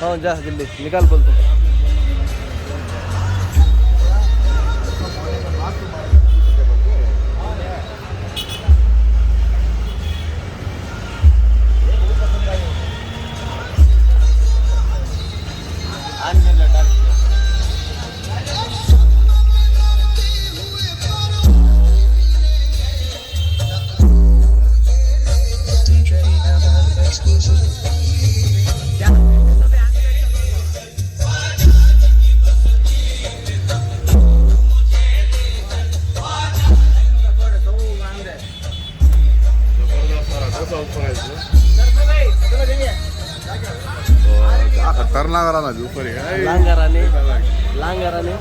हाँ जा जल्दी निकाल बोल तो खतरनाक रहा ना ऊपर लांगराने लांगराने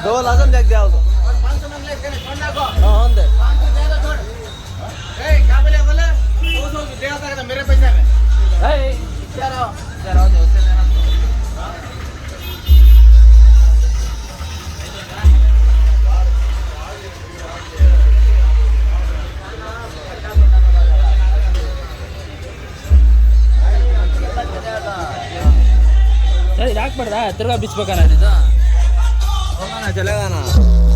दो लाजम देख दिया उसको हाँ हाँ दे क्या बोले बोले 200 दे आता है मेरे पैसे में क्या रहा दे उससे देना राख पड़ रहा है तेरे का बीच पकाना है ना चलेगा ना